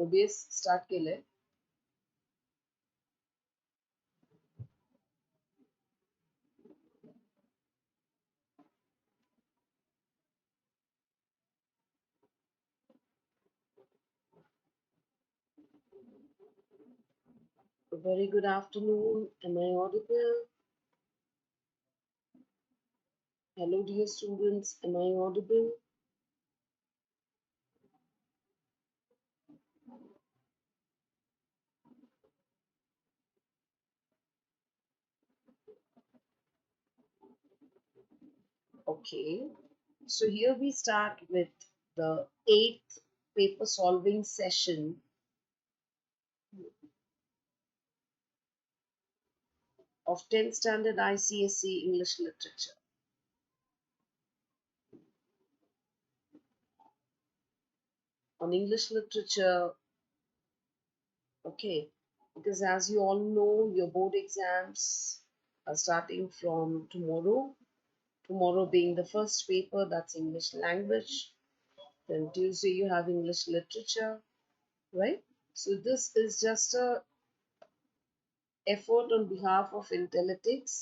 OBS start केलंय. A very good afternoon. Am I audible? Hello, dear students. Am I audible? Okay. So here we start with the 8th paper solving session of 10th standard ICSE English Literature. On English Literature, okay, because as you all know, your board exams are starting from tomorrow. Tomorrow being the first paper, that's English language. Then Tuesday you have English literature, right? So this is just a effort on behalf of Intelletics.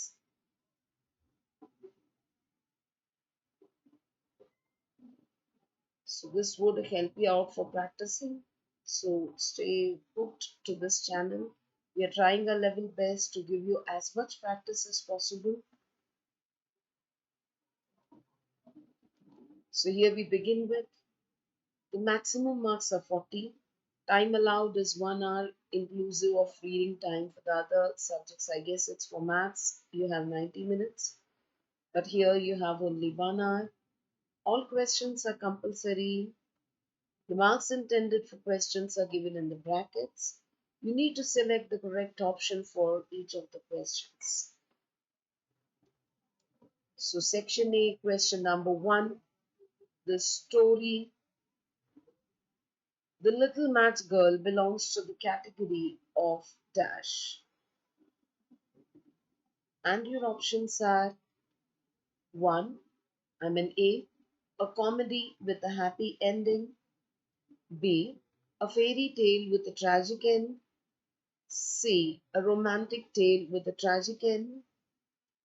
So this would help you out for practicing. So stay hooked to this channel. We are trying our level best to give you as much practice as possible. So here we begin with the maximum marks are 40. Time allowed is 1 hour inclusive of reading time. For the other subjects, I guess it's for maths, you have 90 minutes. But here you have only 1 hour. All questions are compulsory. The marks intended for questions are given in the brackets. You need to select the correct option for each of the questions. So section A, question number 1, the story The Little Match Girl belongs to the category of dash. And your options are 1, a comedy with a happy ending. B, a fairy tale with a tragic end. C, a romantic tale with a tragic end.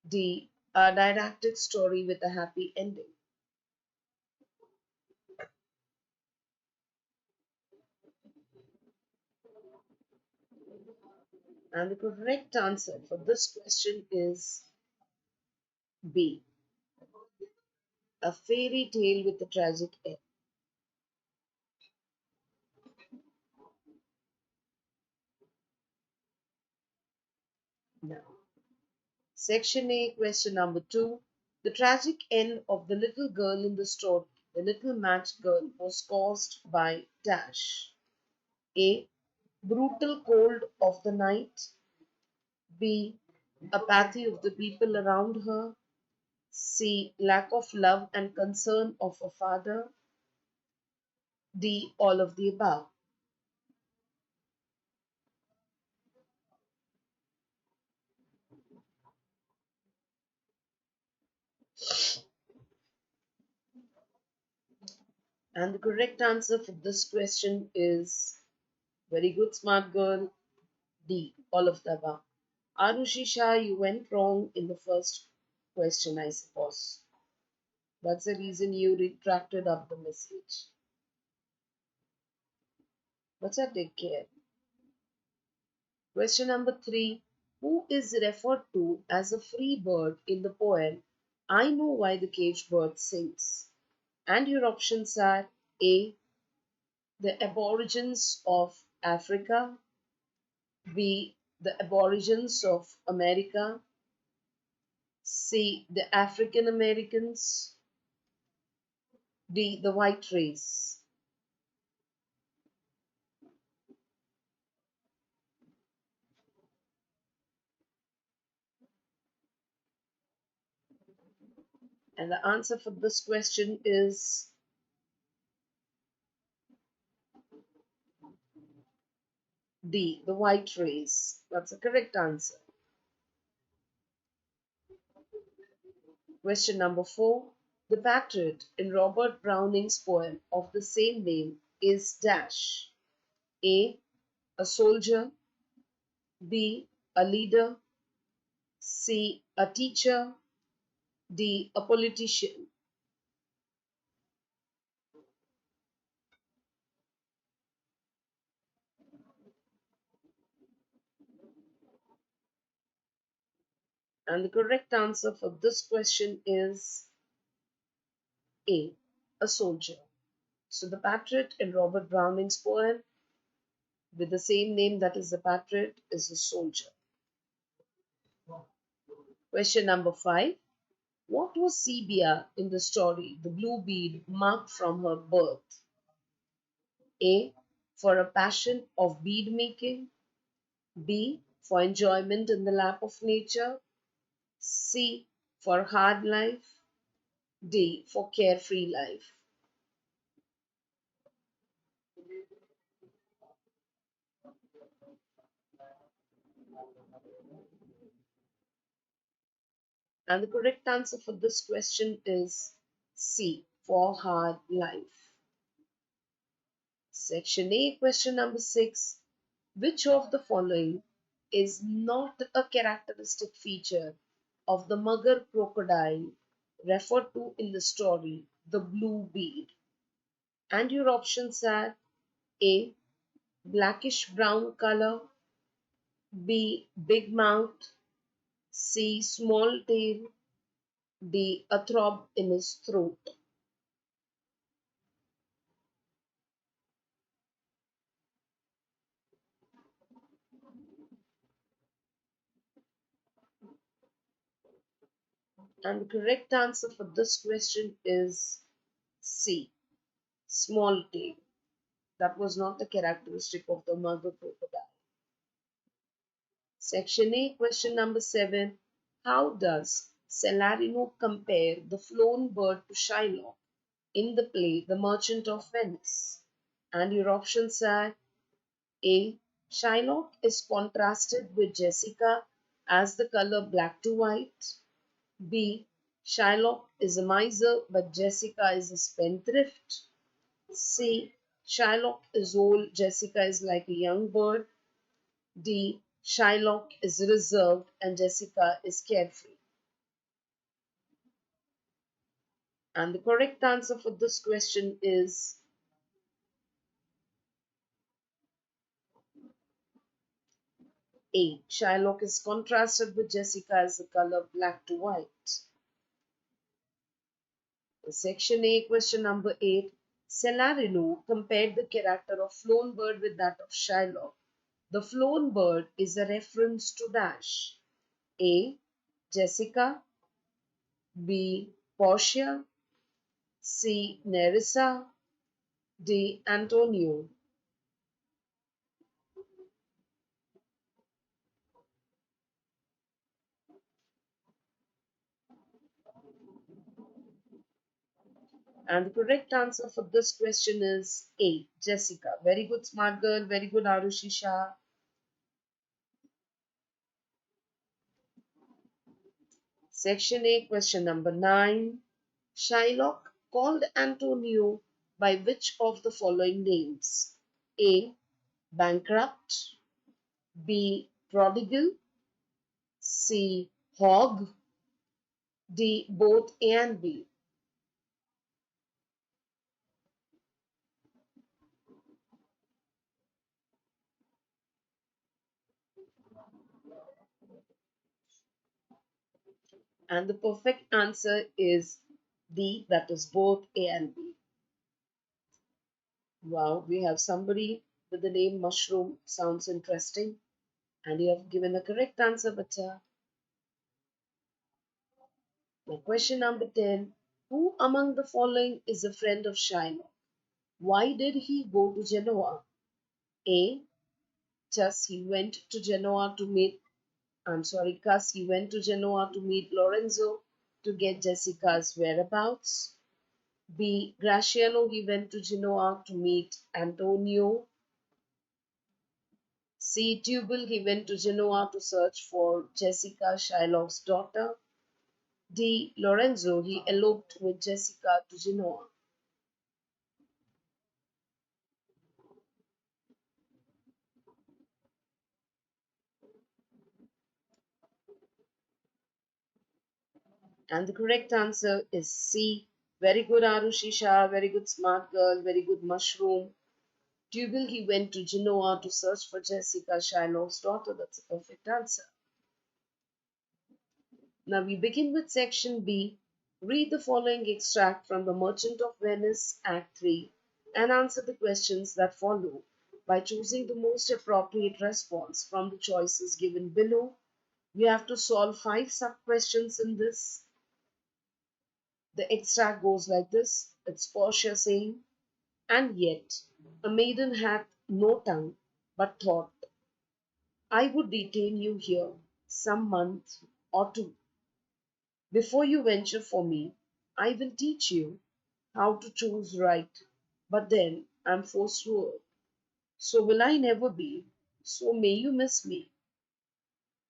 D, a didactic story with a happy ending. And the correct answer for this question is B, a fairy tale with a tragic end. Now, section A, question number 2. The tragic end of the little girl in the story, the little match girl, was caused by dash. A, brutal cold of the night. B, apathy of the people around her. C, lack of love and concern of a father. D, all of the above. And the correct answer for this question is very good, smart girl. D, all of the above. Arushi Shah, you went wrong in the first question, I suppose. That's the reason you retracted up the message. But take care. Question number 3. Who is referred to as a free bird in the poem I Know Why the Caged Bird Sings? And your options are A, the Aborigines of Africa. B, the Aborigines of America. C, the African Americans. D, the white race. And the answer for this question is D, the white race. That's the correct answer. Question number 4. The patriot in Robert Browning's poem of the same name is dash. A. A soldier. B. A leader. C. A teacher. D. A politician. And the correct answer for this question is A. A soldier. So the patriot in Robert Browning's poem with the same name, that is the patriot, is a soldier. Question number 5. What was Sebia in the story The Blue Bead marked from her birth? A. For a passion of bead making. B. For enjoyment in the lap of nature. C. For hard life. D. For carefree life. And the correct answer for this question is C. For hard life. Section A, question number 6. Which of the following is not a characteristic feature of the mugger crocodile referred to in the story The Blue Bead? And your options are A. Blackish brown color. B. Big mouth. C. Small tail. D. A throb in his throat. And the correct answer for this question is C. Small tail. That was not the characteristic of the mugger crocodile. Section A, question number 7. How does Celarino compare the flown bird to Shylock in the play The Merchant of Venice? And your options are A. Shylock is contrasted with Jessica as the color black to white. B. Shylock is a miser but Jessica is a spendthrift. C. Shylock is old, Jessica is like a young bird. D. Shylock is reserved and Jessica is carefree. And the correct answer for this question is A. Shylock is contrasted with Jessica as the color black to white. Section A, question number 8. Celarino compared the character of Flown Bird with that of Shylock. The flown bird is a reference to dash. A. Jessica. B. Portia. C. Nerissa. D. Antonio. And the correct answer for this question is A. Jessica. Very good, smart girl. Very good, Arushi Shah. Section A, question number 9. Shylock called Antonio by which of the following names? A. Bankrupt. B. Prodigal. C. Hog. D. Both A and B. And the perfect answer is D, that is both A and B. Wow, we have somebody with the name Mushroom. Sounds interesting. And you have given a correct answer, Bata. Now, question number 10. Who among the following is a friend of Shylock? Why did he go to Genoa? A. Just he went to Genoa to meet, Cus he went to Genoa to meet Lorenzo to get Jessica's whereabouts. B. Graciano he went to Genoa to meet Antonio. C. Tubal he went to Genoa to search for Jessica, Shylock's daughter. D. Lorenzo he eloped with Jessica to Genoa. And the correct answer is C. Very good, Arushi Shah. Very good, smart girl. Very good, mushroom. Dougal, he went to Genoa to search for Jessica, Shylock's daughter. That's a perfect answer. Now we begin with section B. Read the following extract from The Merchant of Venice, Act 3, and answer the questions that follow by choosing the most appropriate response from the choices given below. We have to solve 5 sub-questions in this. The extract goes like this. It's Portia saying, "And yet a maiden hath no tongue, but thought, I would detain you here some month or two. Before you venture for me, I will teach you how to choose right, but then I'm forsworn. So will I never be, so may you miss me.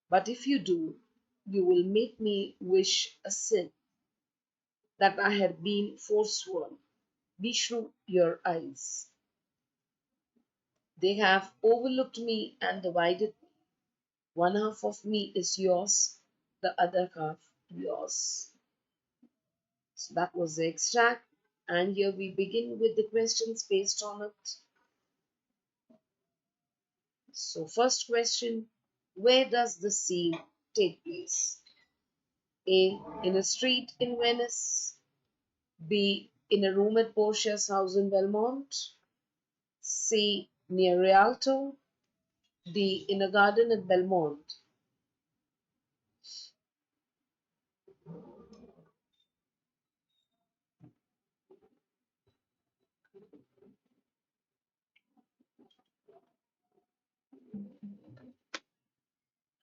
But if you do, you will make me wish a sin, that I had been forsworn. Beshrew your eyes. They have overlooked me and divided me. One half of me is yours, the other half yours." So that was the extract. And here we begin with the questions based on it. So first question, where does the scene take place? A. In a street in Venice. B. In a room at Portia's house in Belmont. C. Near Rialto. D. In a garden at Belmont.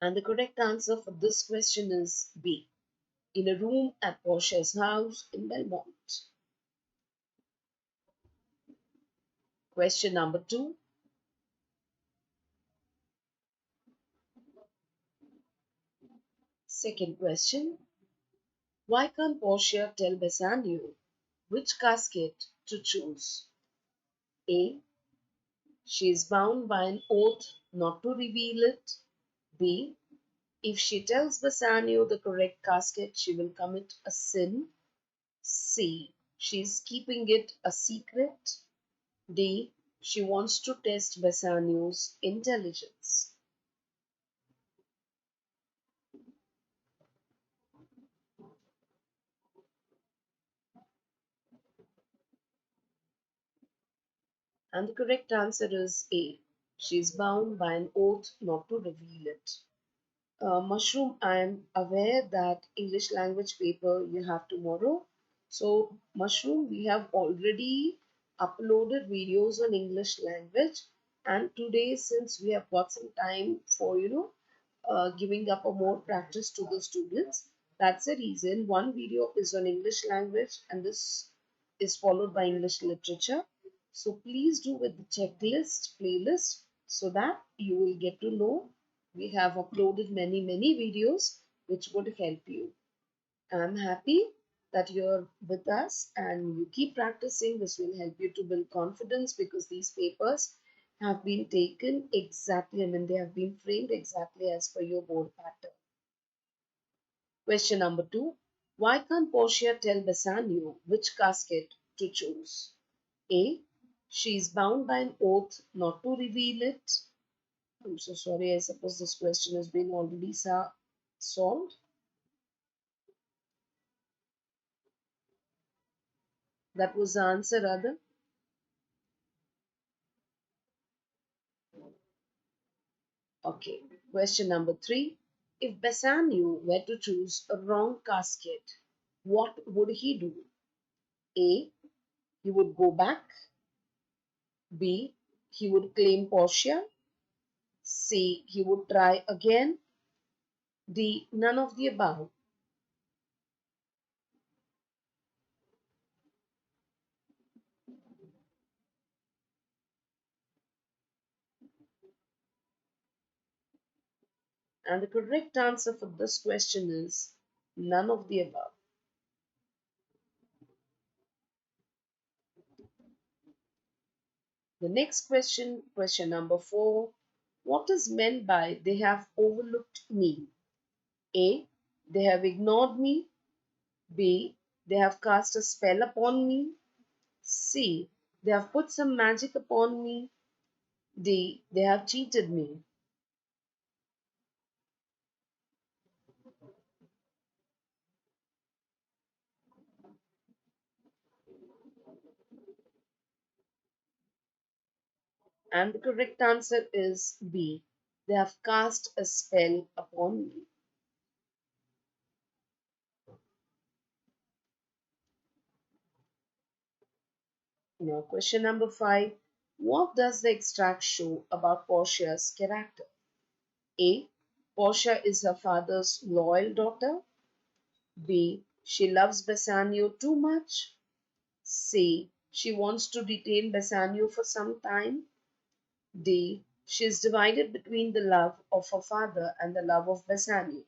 And the correct answer for this question is B. In a room at Portia's house in Belmont. Question number 2. Second question. Why can't Portia tell Bassanio which casket to choose? A. She is bound by an oath not to reveal it. B. If she tells Bassanio the correct casket, she will commit a sin. C. She is keeping it a secret. D. She wants to test Bassanio's intelligence. And the correct answer is A. She is bound by an oath not to reveal it. Mushroom, I am aware that English language paper you have tomorrow. So, Mushroom, we have already uploaded videos on English language, and today, since we have got some time for giving up a more practice to the students, that's the reason one video is on English language and this is followed by English literature. So please do with the checklist playlist so that you will get to know we have uploaded many videos which would help you. I'm happy that you're with us and you keep practicing. This will help you to build confidence because these papers have been taken exactly, they have been framed exactly as per your board pattern. Question number 2. Why can't Portia tell Bassanio which casket to choose? A. She is bound by an oath not to reveal it. I'm so sorry, I suppose this question has been already solved. That was the answer, rather. Okay, question number 3. If Bassanio were to choose a wrong casket, what would he do? A. He would go back. B. He would claim Portia. C. He would try again. D. None of the above. And the correct answer for this question is none of the above. The next question, question number 4. What is meant by they have overlooked me? A. They have ignored me. B. They have cast a spell upon me. C. They have put some magic upon me. D. They have cheated me. And the correct answer is B. They have cast a spell upon me. Now, question number 5. What does the extract show about Portia's character? A. Portia is her father's loyal daughter. B. She loves Bassanio too much. C. She wants to detain Bassanio for some time. D. She is divided between the love of her father and the love of Bassanio.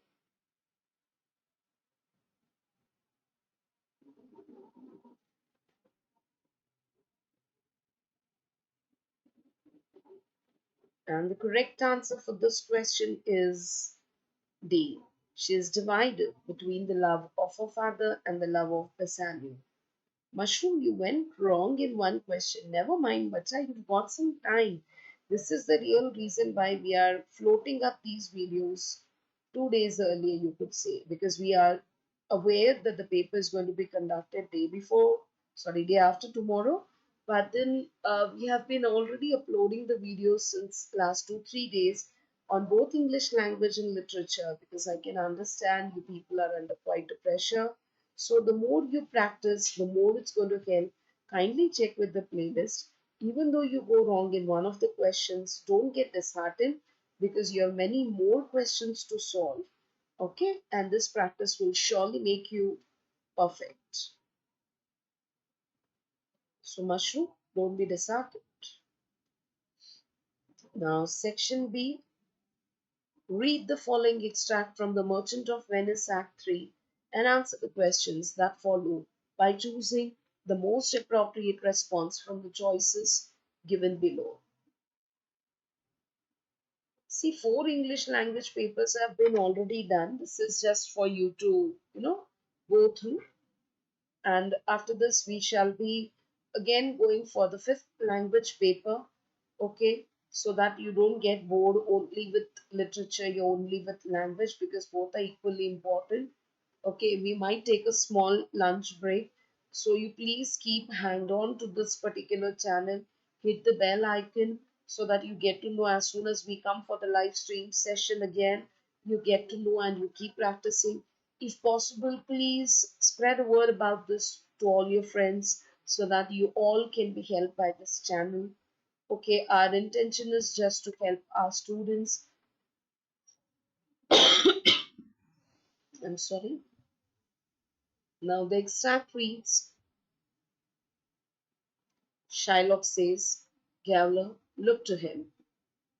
And the correct answer for this question is D. She is divided between the love of her father and the love of Bassanio. Mushroom, you went wrong in one question. Never mind, but you've got some time. This is the real reason why we are floating up these videos 2 days earlier, you could say, because we are aware that the paper is going to be conducted day after tomorrow. But then we have been already uploading the videos since last 2 3 days on both English language and literature because I can understand you people are under quite a pressure, so the more you practice, the more it's going to help. Kindly check with the playlist. Even though you go wrong in one of the questions, don't get disheartened because you have many more questions to solve. Okay? And this practice will surely make you perfect. So, Mushroom, don't be disheartened. Now, section B. Read the following extract from The Merchant of Venice Act 3 and answer the questions that follow by choosing the most appropriate response from the choices given below. See, 4 English language papers have been already done. This is just for you to, go through. And after this, we shall be again going for the 5th language paper. Okay, so that you don't get bored only with literature, you only with language because both are equally important. Okay, we might take a small lunch break, so you please keep hang on to this particular channel, hit the bell icon so that you get to know as soon as we come for the live stream session again, you get to know and you keep practicing. If possible, please spread a word about this to all your friends so that you all can be helped by this channel. Okay, our intention is just to help our students. I'm sorry. Now the extract reads, Shylock says, Gowler, look to him.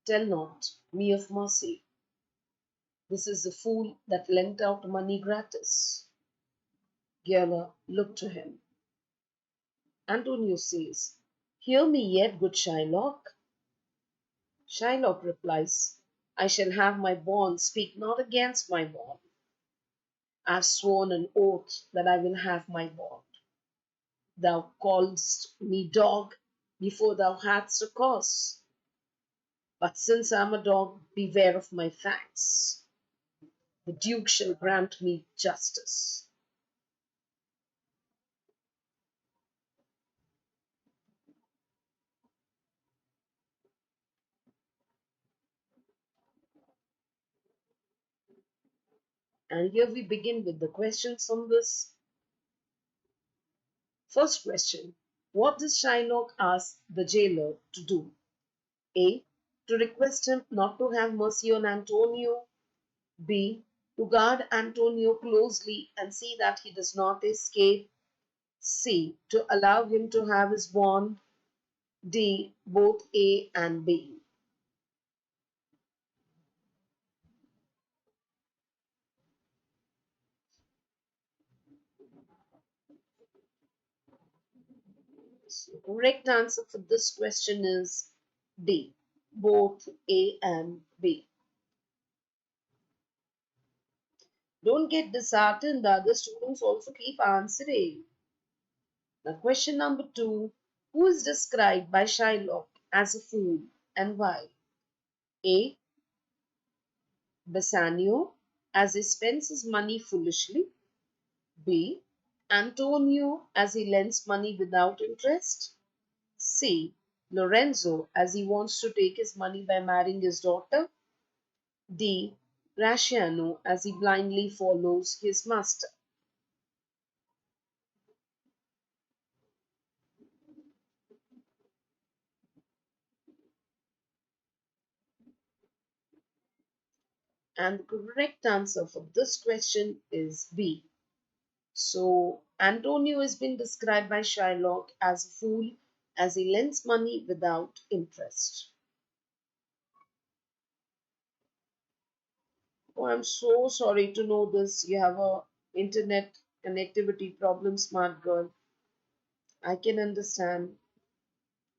Tell not me of mercy. This is the fool that lent out money gratis. Gowler, look to him. Antonio says, Hear me yet, good Shylock. Shylock replies, I shall have my bond, speak not against my bond. I have sworn an oath that I will have my bond. Thou calledst me dog before thou hadst a cause. But since I am a dog, beware of my fangs. The Duke shall grant me justice. And here we begin with the questions on this. First question. What does Shylock ask the jailer to do? A. To request him not to have mercy on Antonio. B. To guard Antonio closely and see that he does not escape. C. To allow him to have his bond. D. Both A and B. So correct answer for this question is D. Both A and B. Don't get disheartened. The other students also keep answering. Now, question number 2. Who is described by Shylock as a fool and why? A. Bassanio, as he spends his money foolishly. B. Antonio, as he lends money without interest. C. Lorenzo, as he wants to take his money by marrying his daughter. D. Graciano, as he blindly follows his master. And the correct answer for this question is B. So, Antonio has been described by Shylock as a fool as he lends money without interest. Oh, I'm so sorry to know this. You have a internet connectivity problem, smart girl. I can understand.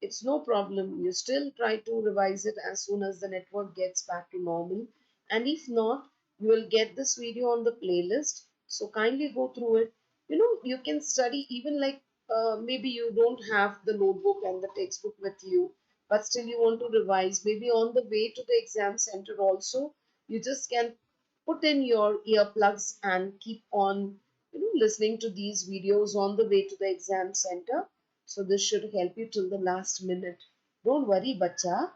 It's no problem. You still try to revise it as soon as the network gets back to normal. And if not, you will get this video on the playlist. So kindly go through it. You know, you can study even like maybe you don't have the notebook and the textbook with you, but still you want to revise. Maybe on the way to the exam center also, you just can put in your earplugs and keep on, listening to these videos on the way to the exam center. So this should help you till the last minute. Don't worry, bacha.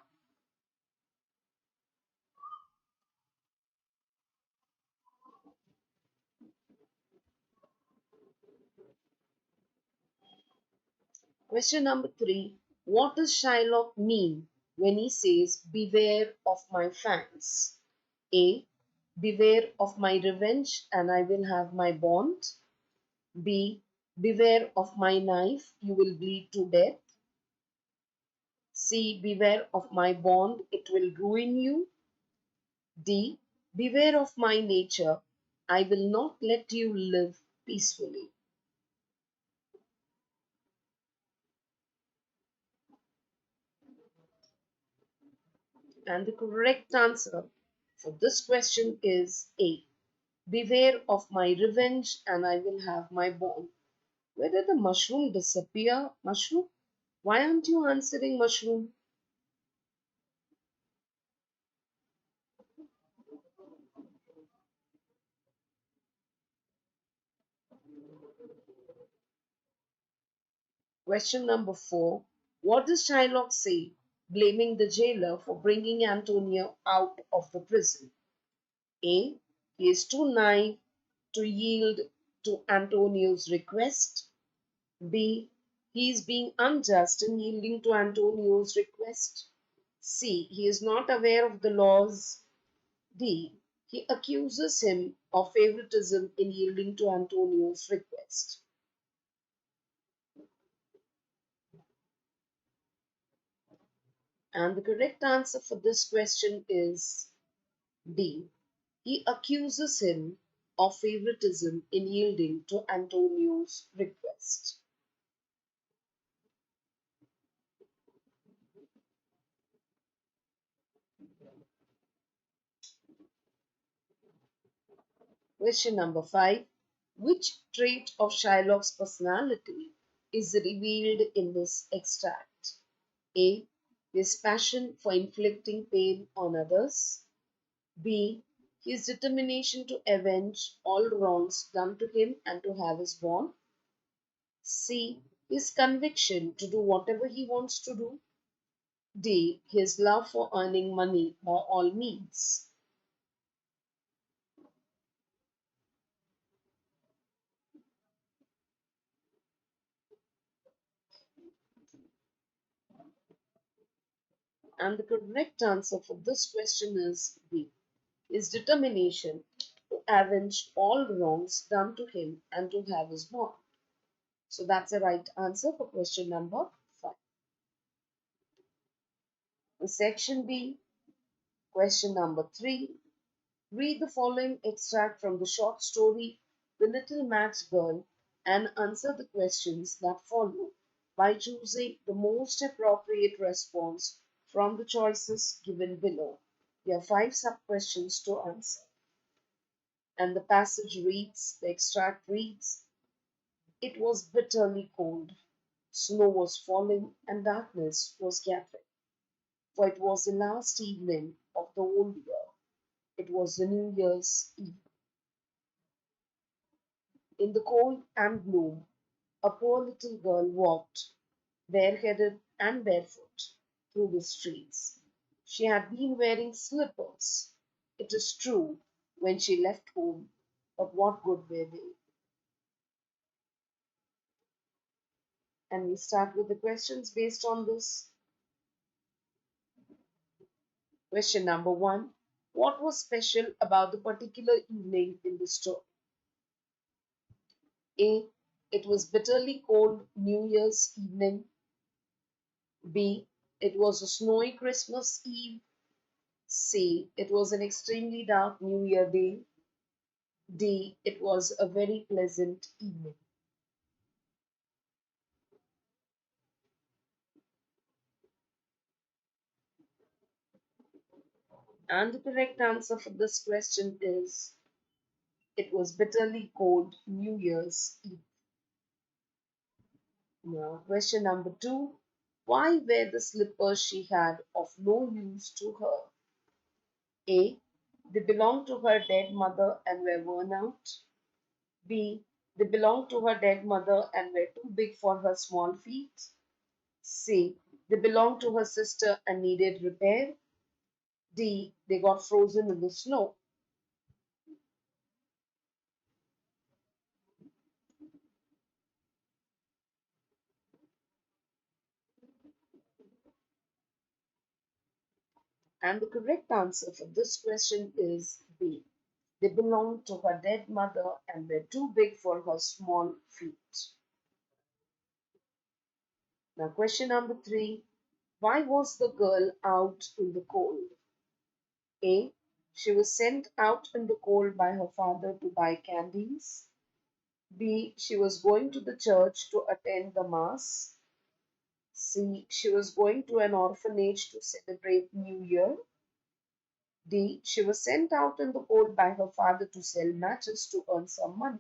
Question number 3. What does Shylock mean when he says, beware of my fangs? A. Beware of my revenge and I will have my bond. B. Beware of my knife, you will bleed to death. C. Beware of my bond, it will ruin you. D. Beware of my nature, I will not let you live peacefully. And the correct answer for this question is A. Beware of my revenge and I will have my bone. Where did the mushroom disappear? Mushroom? Why aren't you answering, mushroom? Question number 4. What does Shylock say, blaming the jailer for bringing Antonio out of the prison? A. He is too naive to yield to Antonio's request. B. He is being unjust in yielding to Antonio's request. C. He is not aware of the laws. D. He accuses him of favoritism in yielding to Antonio's request. And the correct answer for this question is D. He accuses him of favoritism in yielding to Antonio's request. Question number 5. Which trait of Shylock's personality is revealed in this extract? A. His passion for inflicting pain on others. B. His determination to avenge all wrongs done to him and to have his bond. C. His conviction to do whatever he wants to do. D. His love for earning money by all means. And the correct answer for this question is B. His determination to avenge all wrongs done to him and to have his bond. So that's the right answer for question number 5. Section B, question number 3. Read the following extract from the short story The Little Match Girl and answer the questions that follow by choosing the most appropriate response from the choices given below. There are 5 sub questions to answer. And the passage reads, the extract reads, it was bitterly cold. Snow was falling and darkness was gathering, for it was the last evening of the old year. It was the New Year's Eve. In the cold and gloom, a poor little girl walked, bareheaded and barefoot, through the streets. She had been wearing slippers, it is true, when she left home, but what good were they? And we start with the questions based on this. Question number one. What was special about the particular evening in the story? A. It was bitterly cold New Year's evening. B. It was a snowy Christmas Eve. C. It was an extremely dark New Year day. D. It was a very pleasant evening. And the correct answer for this question is it was bitterly cold New Year's Eve. Now, question number two. Why were the slippers she had of no use to her? A. They belonged to her dead mother and were worn out. B. They belonged to her dead mother and were too big for her small feet. C. They belonged to her sister and needed repair. D. They got frozen in the snow. And the correct answer for this question is B. They belonged to her dead mother and were too big for her small feet. Now, question number three. Why was the girl out in the cold? A. She was sent out in the cold by her father to buy candies. B. She was going to the church to attend the mass. C. She was going to an orphanage to celebrate New Year. D. She was sent out in the cold by her father to sell matches to earn some money.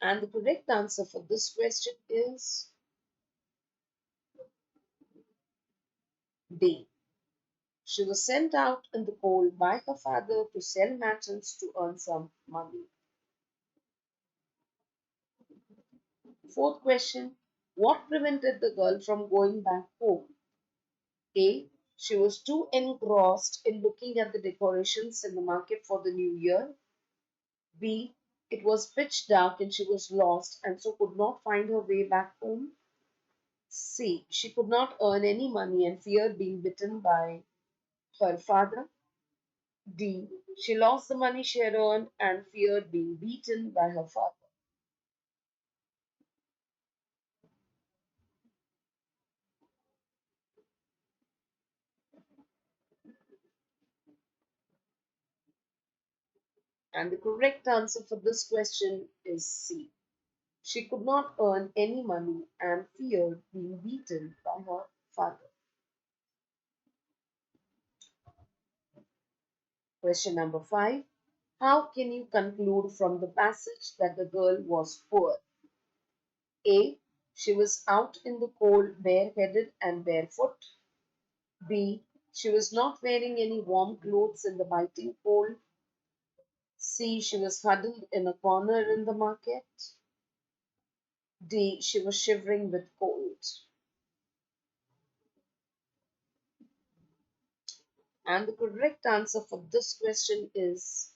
And the correct answer for this question is D. She was sent out in the cold by her father to sell matches to earn some money. Fourth question. What prevented the girl from going back home? A. She was too engrossed in looking at the decorations in the market for the new year. B. It was pitch dark and she was lost and so could not find her way back home. C. She could not earn any money and feared being bitten by her father. D. She lost the money she had earned and feared being beaten by her father. And the correct answer for this question is C. She could not earn any money and feared being beaten by her father. Question number 5. How can you conclude from the passage that the girl was poor? A. She was out in the cold bareheaded and barefoot. B. She was not wearing any warm clothes in the biting cold. C. She was huddled in a corner in the market. D. She was shivering with cold. And the correct answer for this question is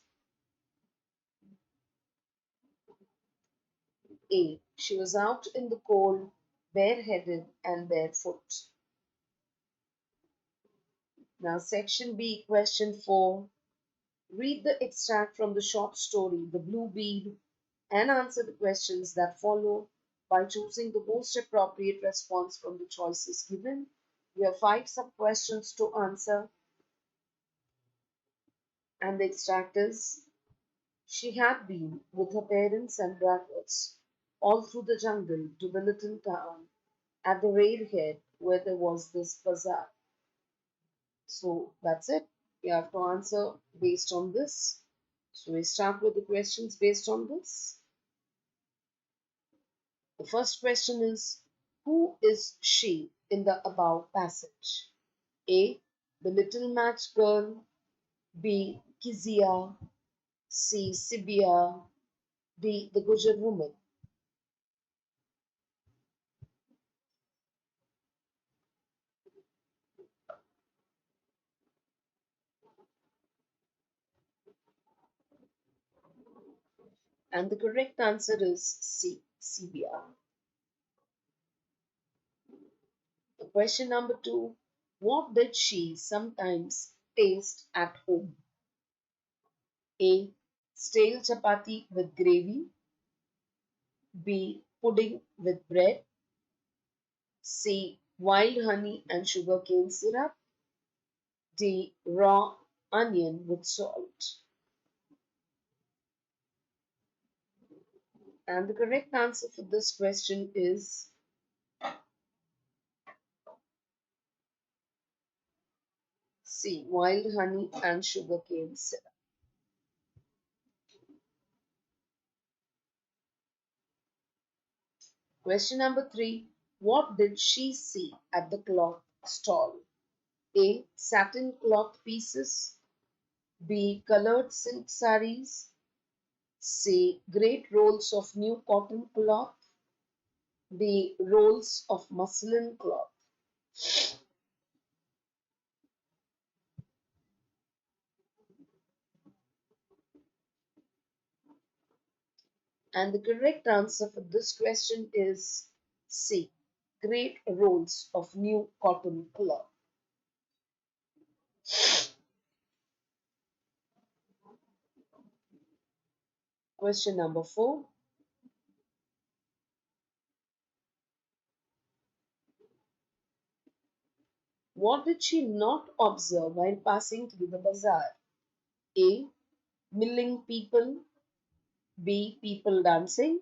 A. She was out in the cold, bareheaded and barefoot. Now, section B, question 4. Read the extract from the short story, The Blue Bead, and answer the questions that follow by choosing the most appropriate response from the choices given. We have 5 sub-questions to answer, and the extract is she had been with her parents and brothers all through the jungle to the little town at the railhead where there was this bazaar. So that's it. You have to answer based on this. So we start with the questions based on this. The first question is, who is she in the above passage? A. The little match girl. B. Kizia. C. Sibia. D. The Gujar woman. And the correct answer is C. Sibia. Question number 2. What did she sometimes taste at home? A. Stale chapati with gravy. B. Pudding with bread. C. Wild honey and sugar cane syrup. D. Raw onion with salt. And the correct answer for this question is C. Wild honey and sugar cane syrup. Question number 3. What did she see at the cloth stall? A. Satin cloth pieces. B. Colored silk saris. C. Great rolls of new cotton cloth. D. Rolls of muslin cloth. And the correct answer for this question is C. Great rolls of new cotton cloth. Question number 4. What did she not observe while passing through the bazaar? A. Milling people. B. People dancing.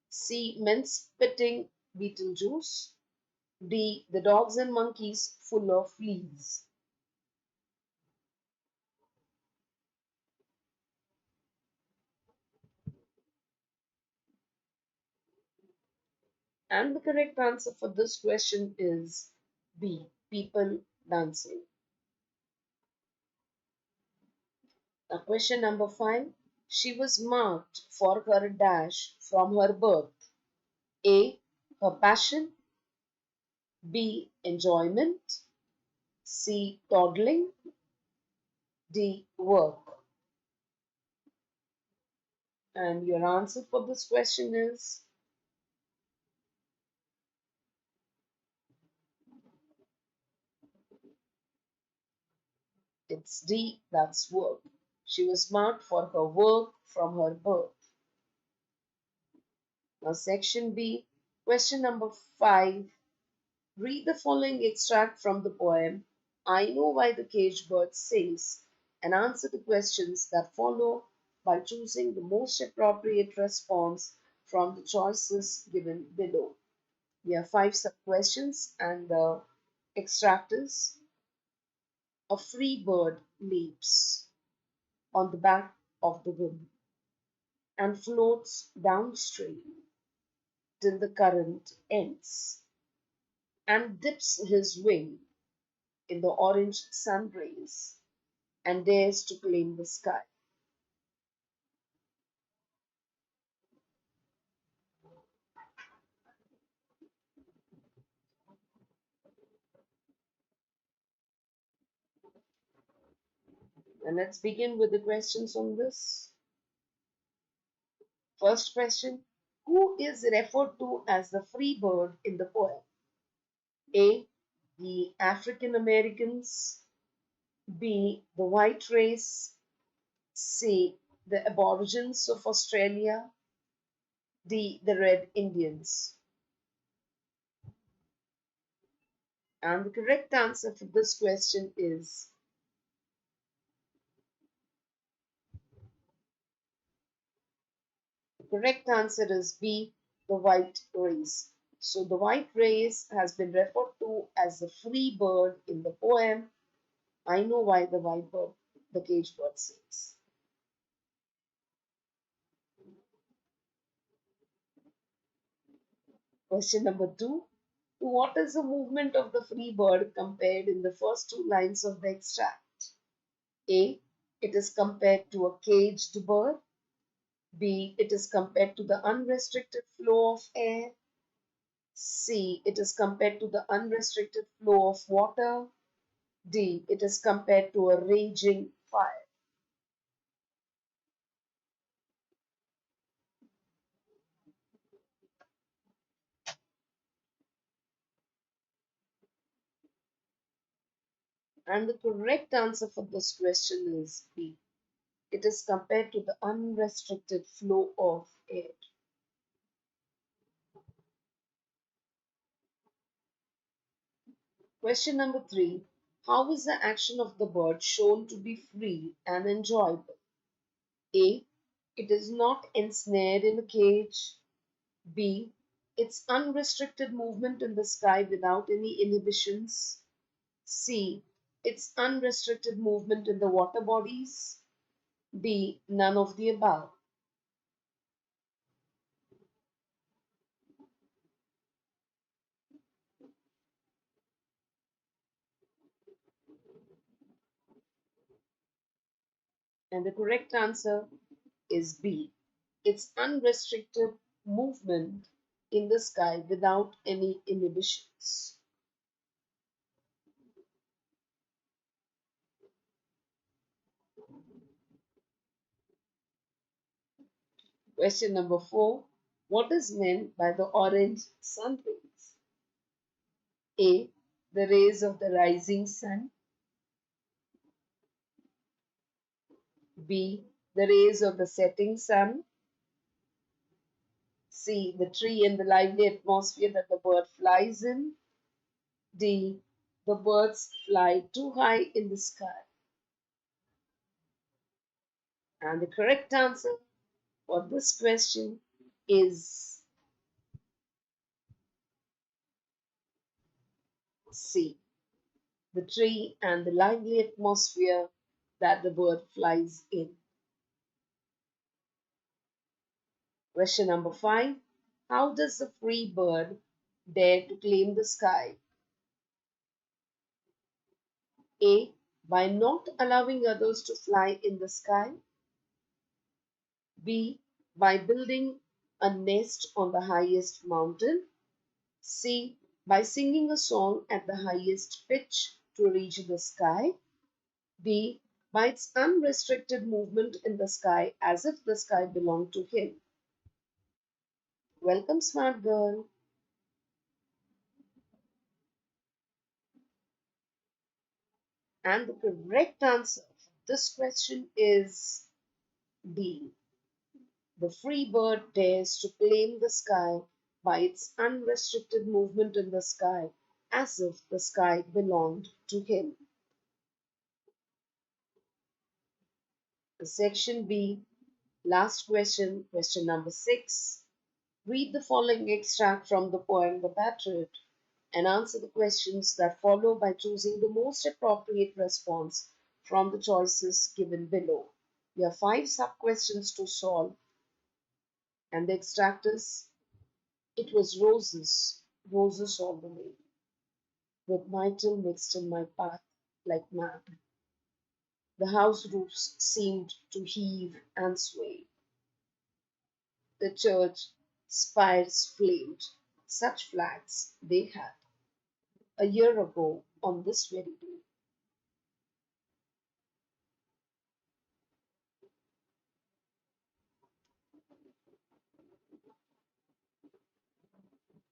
C. Men spitting beetle juice. D. The dogs and monkeys full of fleas. And the correct answer for this question is B. People dancing. Now, question number 5. She was marked for her dash from her birth. A. Her passion. B. Enjoyment. C. Toddling. D. Work. And your answer for this question is it's D. That's work. She was marked for her work from her birth. Now, section B, question number 5. Read the following extract from the poem, I Know Why the Caged Bird Sings, and answer the questions that follow by choosing the most appropriate response from the choices given below. We have 5 sub-questions, and the extract is: a free bird leaps on the back of the wind and floats downstream till the current ends, and dips his wing in the orange sun rays and dares to claim the sky. And let's begin with the questions on this. First question: who is referred to as the free bird in the poem? A. The African Americans. B. The white race. C. The Aborigines of Australia. D. The Red Indians. And the correct answer for this question is correct answer is B, the white race. So the white race has been referred to as the free bird in the poem, I know why the white bird, the cage bird sings. Question number 2. What is the movement of the free bird compared in the first two lines of the extract? A. It is compared to a caged bird. B. It is compared to the unrestricted flow of air. C. It is compared to the unrestricted flow of water. D. It is compared to a raging fire. And the correct answer for this question is B. It is compared to the unrestricted flow of air. Question number 3. How is the action of the bird shown to be free and enjoyable? A. It is not ensnared in a cage. B. It's unrestricted movement in the sky without any inhibitions. C. It's unrestricted movement in the water bodies. D. None of the above. And the correct answer is B. It's unrestricted movement in the sky without any inhibitions. Question number 4. What is meant by the orange sun rays? A. The rays of the rising sun. B. The rays of the setting sun. C. The tree and the lively atmosphere that the bird flies in. D. The birds fly too high in the sky. And the correct answer for this question is C. The tree and the lively atmosphere that the bird flies in. Question number 5. How does the free bird dare to claim the sky? A. By not allowing others to fly in the sky. B. By building a nest on the highest mountain. C. By singing a song at the highest pitch to reach the sky. D. By its unrestricted movement in the sky as if the sky belonged to him. Welcome, smart girl. And the correct answer for this question is D. The free bird dares to claim the sky by its unrestricted movement in the sky as if the sky belonged to him. Section B, last question, question number 6. Read the following extract from the poem The Patriot and answer the questions that follow by choosing the most appropriate response from the choices given below. You have 5 sub-questions to solve, and the extract is: it was roses, roses all the way, with myrtle mixed in my path like mad. The house roofs seemed to heave and sway. The church spires flamed. Such flags they had a year ago on this very day.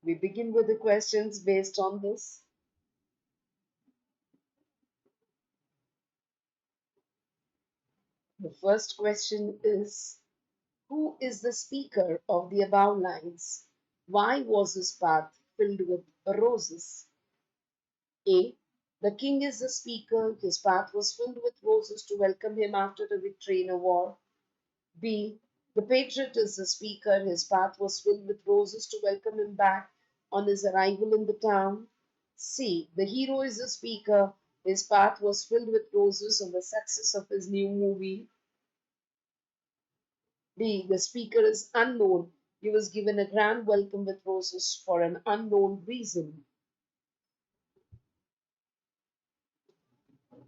We begin with the questions based on this. The first question is: who is the speaker of the above lines? Why was his path filled with roses? A. The king is the speaker. His path was filled with roses to welcome him after the victory in a war. B. The patriot is the speaker. His path was filled with roses to welcome him back on his arrival in the town. C. The hero is the speaker. His path was filled with roses on the success of his new movie. B. The speaker is unknown. He was given a grand welcome with roses for an unknown reason.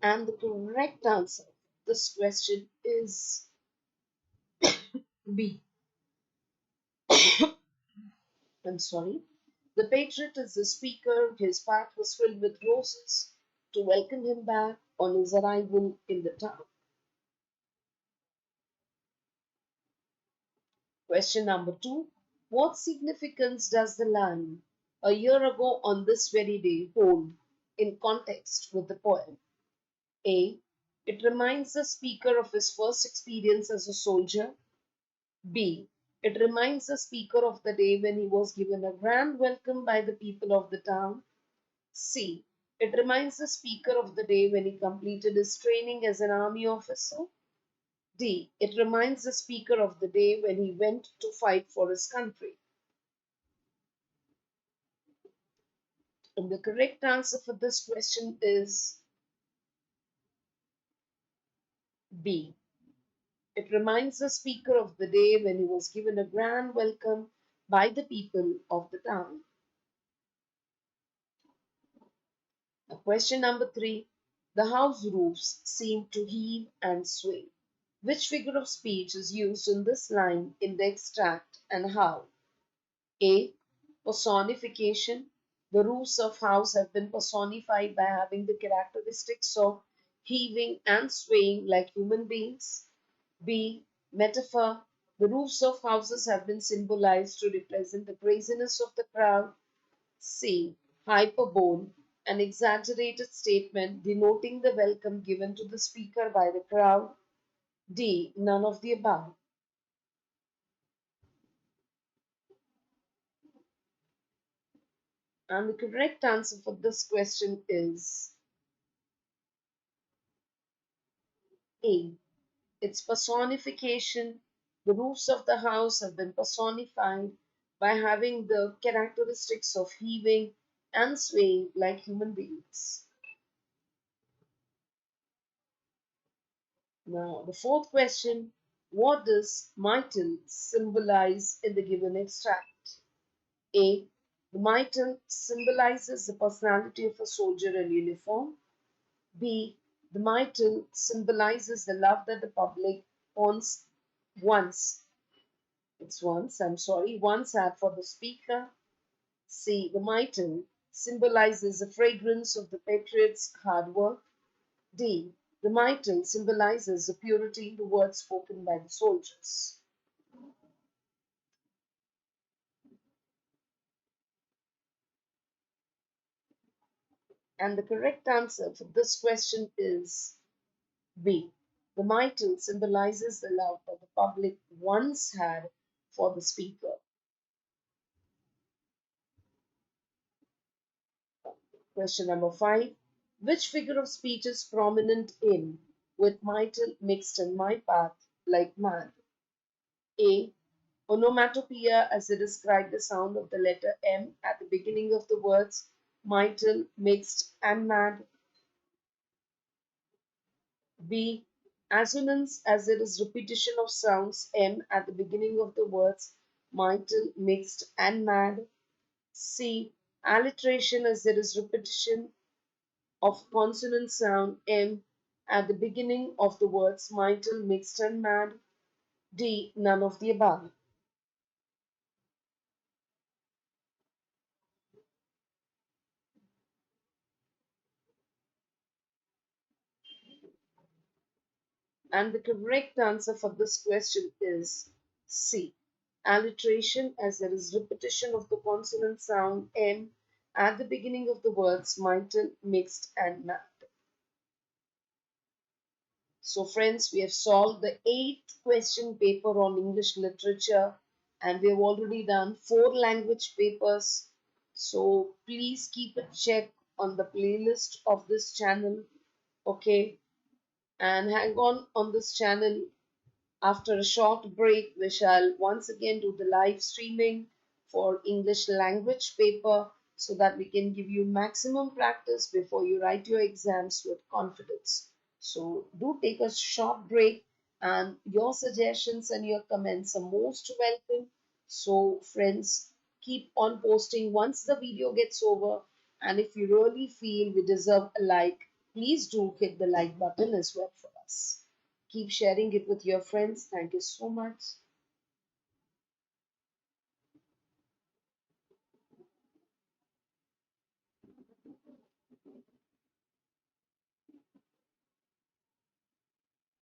And the correct answer to this question is B. I'm sorry. The patriot is the speaker. His path was filled with roses to welcome him back on his arrival in the town. Question number 2. What significance does the line "a year ago on this very day" hold in context with the poem? A. It reminds the speaker of his first experience as a soldier. B. It reminds the speaker of the day when he was given a grand welcome by the people of the town. C. It reminds the speaker of the day when he completed his training as an army officer. D. It reminds the speaker of the day when he went to fight for his country. And the correct answer for this question is B. It reminds the speaker of the day when he was given a grand welcome by the people of the town. Question number 3. The house roofs seem to heave and sway. Which figure of speech is used in this line in the extract and how? A. Personification. The roofs of house have been personified by having the characteristics of heaving and swaying like human beings. B. Metaphor. The roofs of houses have been symbolized to represent the craziness of the crowd. C. Hyperbole. An exaggerated statement denoting the welcome given to the speaker by the crowd. D. None of the above. And the correct answer for this question is A. It's personification. The roofs of the house have been personified by having the characteristics of heaving and swaying like human beings. Now, the fourth question, what does mittel symbolize in the given extract? A. The mittel symbolizes the personality of a soldier in uniform. B. The mittel symbolizes the love that the public once once once had for the speaker. C. The mittel symbolizes the fragrance of the patriot's hard work. D. The mittel symbolizes the purity in the words spoken by the soldiers. And the correct answer for this question is B. The mittel symbolizes the love that the public once had for the speaker. Question number 5. Which figure of speech is prominent in "with mittel mixed in my path like mad"? A. Onomatopoeia, as they describe the sound of the letter M at the beginning of the words mittel, mixed, and mad. B. Assonance, as it is repetition of sounds M at the beginning of the words mittel, mixed, and mad. C. Alliteration, as there is repetition of consonant sound M at the beginning of the words mittel, mixed, and mad. D. None of the above. And the correct answer for this question is C. Alliteration, as there is repetition of the consonant sound M at the beginning of the words mittel, mixed, and mad. So friends, we have solved the 8th question paper on English literature and we have already done 4 language papers. So please keep a check on the playlist of this channel, okay? And hang on this channel. After a short break, we shall once again do the live streaming for English language paper so that we can give you maximum practice before you write your exams with confidence. So do take a short break, and your suggestions and your comments are most welcome. So friends, keep on posting once the video gets over, and if you really feel we deserve a like, please do hit the like button as well for us. Keep sharing it with your friends. Thank you so much.